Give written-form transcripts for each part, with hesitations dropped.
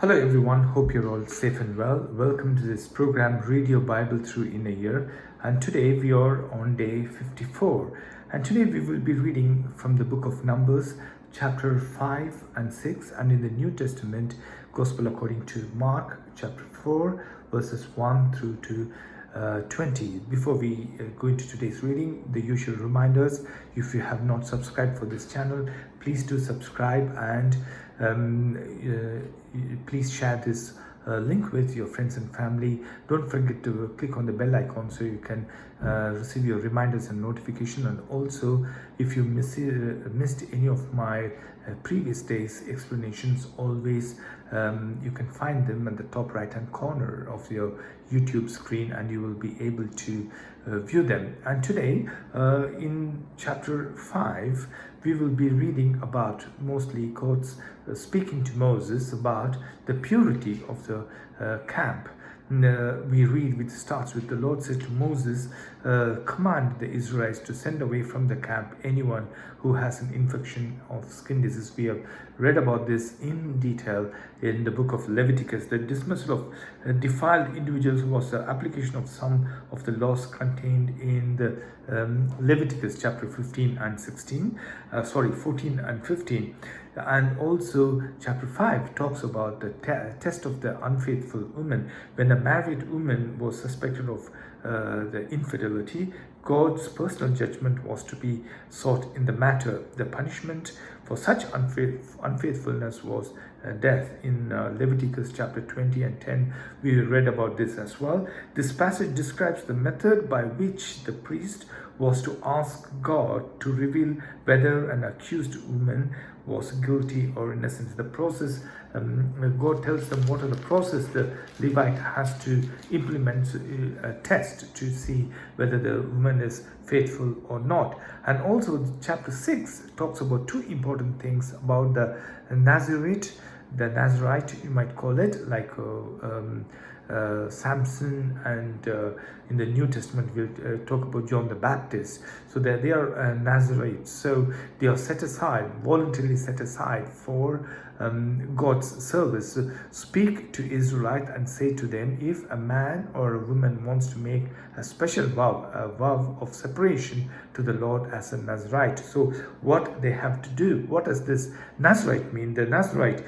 Hello everyone, hope you're all safe and well. Welcome to this program Read Your Bible Through in a Year, and today we are on day 54, and today we will be reading from the book of Numbers chapter 5 and 6, and in the New Testament Gospel according to Mark chapter 4 verses 1 through to 20. Before we go into today's reading, the usual reminders: if you have not subscribed for this channel, please do subscribe, and please share this link with your friends and family. Don't forget to click on the bell icon so you can receive your reminders and notification. And also, if you missed any of my previous days explanations, always you can find them at the top right hand corner of your YouTube screen, and you will be able to view them. And today in chapter 5 we will be reading about, mostly God's speaking to Moses about the purity of the camp. We read, which starts with, the Lord said to Moses, command the Israelites to send away from the camp anyone who has an infection of skin disease. We have read about this in detail in the book of Leviticus. The dismissal of defiled individuals was the application of some of the laws contained in the Leviticus chapter 15 and 16, 14 and 15. And also chapter 5 talks about the test of the unfaithful woman. When a married woman was suspected of the infidelity, God's personal judgment was to be sought in the matter. The punishment for such unfaithfulness was death. In Leviticus chapter 20 and 10, we read about this as well. This passage describes the method by which the priest was to ask God to reveal whether an accused woman was guilty or innocent. The process, God tells them what are the process the Levite has to implement, a test to see whether the woman is faithful or not. And also chapter 6 talks about two important things about the Nazarite, you might call it, like Samson, and in the New Testament we'll talk about John the Baptist. So they are Nazarites, so they are set aside, voluntarily set aside for God's service. So speak to Israelites and say to them, if a man or a woman wants to make a special vow, a vow of separation to the Lord as a Nazarite, so what they have to do. What does this Nazarite mean? The Nazarite,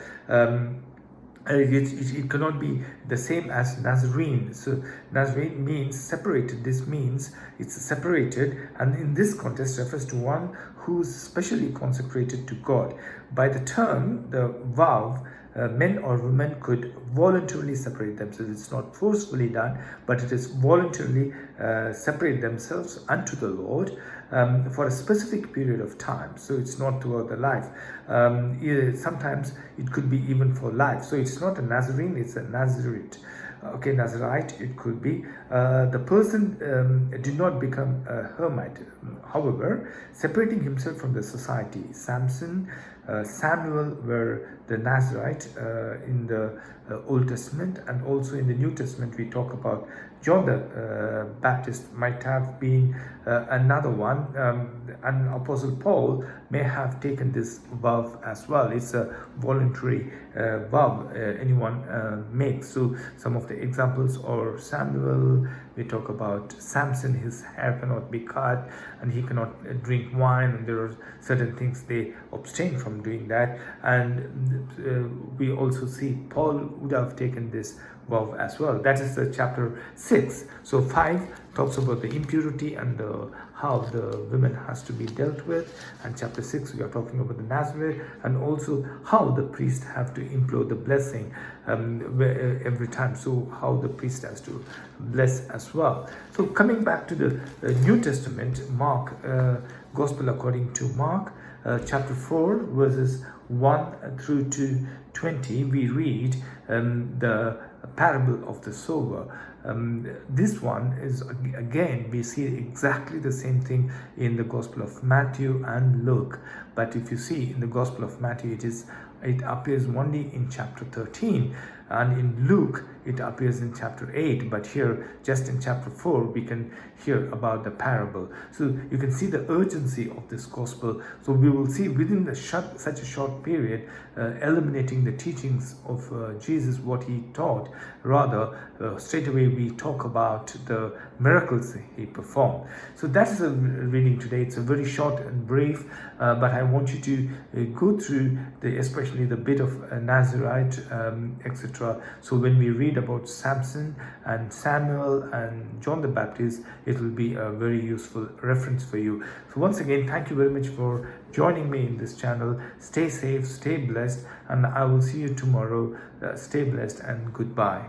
it cannot be the same as Nazarene. So Nazarene means separated. This means it's separated, and in this context refers to one who's specially consecrated to God. By the term, the vow, men or women could voluntarily separate themselves. It's not forcefully done, but it is voluntarily separate themselves unto the Lord for a specific period of time. So it's not throughout the life. Sometimes it could be even for life. So it's not a Nazarene, it's a Nazarite. Okay, Nazarite it could be. The person did not become a hermit, however, separating himself from the society. Samson, Samuel were the Nazarite in the Old Testament, and also in the New Testament we talk about John the Baptist might have been another one, and Apostle Paul may have taken this vow as well. It's a voluntary vow anyone makes. So some of the examples are Samuel. We talk about Samson, his hair cannot be cut and he cannot drink wine, and there are certain things they abstain from doing that. And we also see Paul would have taken this vow as well. That is the chapter 6. So 5 talks about the impurity and how the women has to be dealt with, and chapter 6 we are talking about the Nazareth, and also how the priest have to implore the blessing every time. So how the priest has to bless as well. So coming back to the New Testament, Mark, Gospel according to Mark, chapter 4 verses 1 through to 20, we read the parable of the sower. This one is, again, we see exactly the same thing in the Gospel of Matthew and Luke. But if you see in the Gospel of Matthew, it appears only in chapter 13. And in Luke, it appears in chapter 8, but here, just in chapter 4, we can hear about the parable. So you can see the urgency of this gospel. So we will see within such a short period, eliminating the teachings of Jesus, what he taught. Rather, straight away we talk about the miracles he performed. So that is a reading today. It's a very short and brief, but I want you to go through especially the bit of Nazarite, etc. So when we read about Samson and Samuel and John the Baptist, it will be a very useful reference for you. So once again, thank you very much for joining me in this channel. Stay safe, stay blessed, and I will see you tomorrow. Stay blessed and goodbye.